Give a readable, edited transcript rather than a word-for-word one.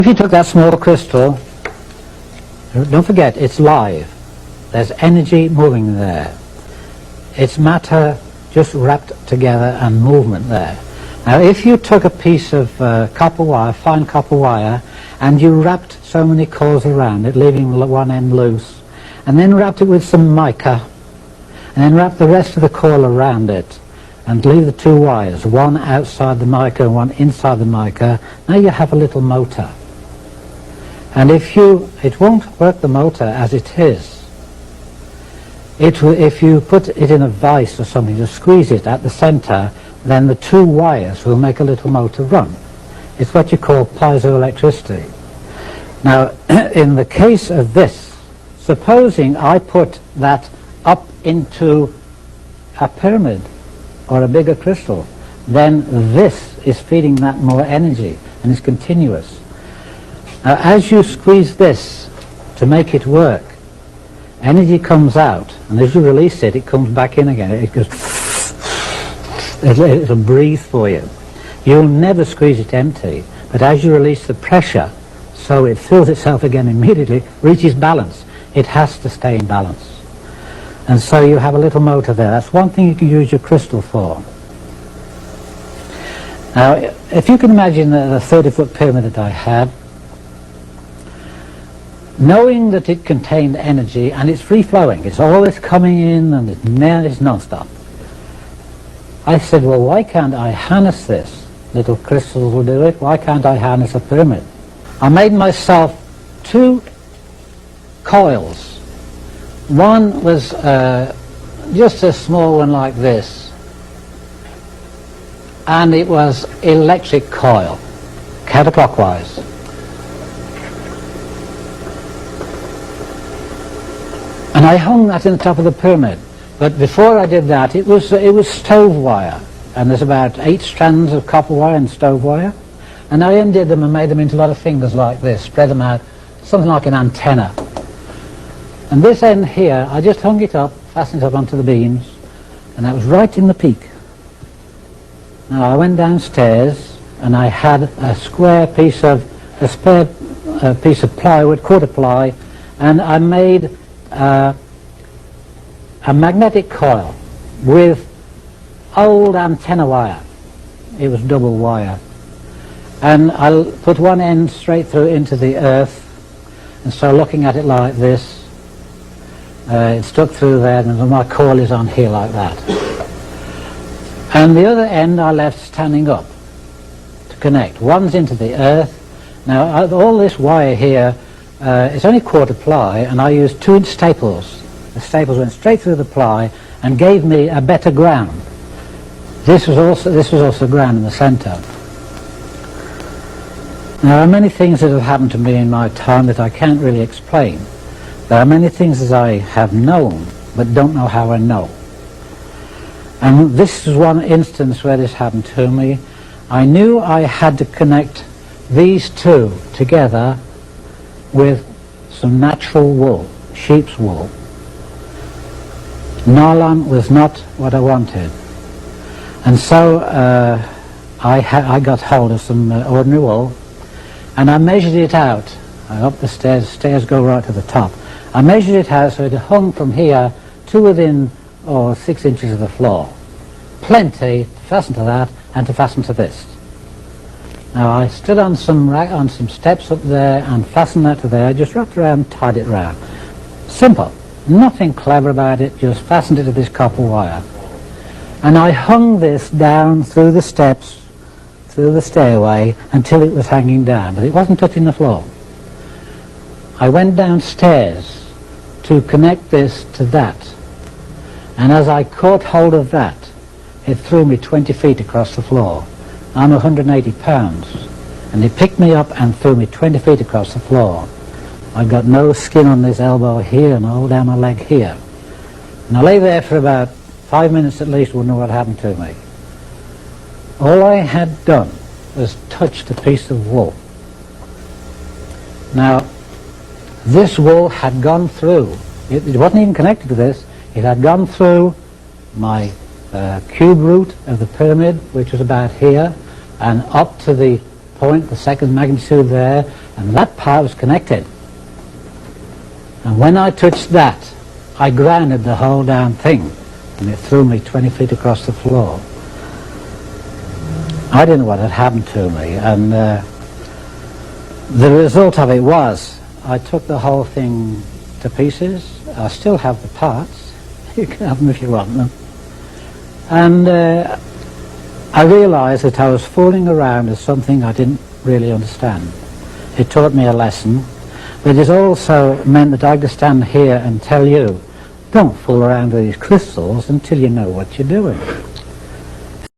If you took that small crystal, don't forget it's live. There's energy moving there. It's matter just wrapped together and movement there. Now if you took a piece of copper wire, fine copper wire, and you wrapped so many coils around it, leaving one end loose, and then wrapped it with some mica, and then wrapped the rest of the coil around it, and leave the two wires, one outside the mica and one inside the mica, now you have a little motor. And it won't work the motor as it is. If you put it in a vise or something to squeeze it at the center, then the two wires will make a little motor run. It's what you call piezoelectricity. Now, in the case of this, supposing I put that up into a pyramid or a bigger crystal, then this is feeding that more energy and is continuous. Now, as you squeeze this to make it work, energy comes out, and as you release it, it comes back in again. It goes, it'll breathe for you. You'll never squeeze it empty, but as you release the pressure, so it fills itself again immediately, reaches balance. It has to stay in balance. And so you have a little motor there. That's one thing you can use your crystal for. Now, if you can imagine the 30-foot pyramid that I had, knowing that it contained energy and it's free-flowing, it's always coming in and it's non-stop. I said, well, why can't I harness this? Little crystals will do it. Why can't I harness a pyramid? I made myself two coils. One was just a small one like this, and it was electric coil, counterclockwise. And I hung that in the top of the pyramid. But before I did that, it was stove wire. And there's about 8 strands of copper wire and stove wire. And I undid them and made them into a lot of fingers like this, spread them out, something like an antenna. And this end here, I just hung it up, fastened it up onto the beams, and that was right in the peak. Now I went downstairs, and I had a spare piece of plywood, quarter ply, and I made a magnetic coil with old antenna wire. It was double wire. And I put one end straight through into the earth, and so looking at it like this, it stuck through there, and my coil is on here like that. And the other end I left standing up to connect. One's into the earth. Now all this wire here, it's only quarter ply, and I used 2-inch staples. The staples went straight through the ply and gave me a better ground. This was also ground in the center. Now, there are many things that have happened to me in my time that I can't really explain. There are many things that I have known, but don't know how I know. And this is one instance where this happened to me. I knew I had to connect these two together with some natural wool, sheep's wool. Nylon was not what I wanted. And so I got hold of some ordinary wool, and I measured it out. Up the stairs go right to the top. I measured it out so it hung from here to within 6 inches of the floor. Plenty to fasten to that and to fasten to this. Now I stood on some steps up there and fastened that to there. I just wrapped around and tied it round. Simple. Nothing clever about it, just fastened it to this copper wire. And I hung this down through the steps, through the stairway, until it was hanging down, but it wasn't touching the floor. I went downstairs to connect this to that, and as I caught hold of that, it threw me 20 feet across the floor. I'm 180 pounds, and it picked me up and threw me 20 feet across the floor. I got no skin on this elbow here and all down my leg here. And I lay there for about 5 minutes at least, wouldn't know what happened to me. All I had done was touched a piece of wool. Now, this wool had gone through, it wasn't even connected to this, it had gone through my cube root of the pyramid, which was about here, and up to the point, the second magnitude there, and that part was connected. And when I touched that, I grounded the whole damn thing, and it threw me 20 feet across the floor. I didn't know what had happened to me, and the result of it was I took the whole thing to pieces. I still have the parts. You can have them if you want them. And I realized that I was fooling around with something I didn't really understand. It taught me a lesson, but it also meant that I could stand here and tell you, don't fool around with these crystals until you know what you're doing.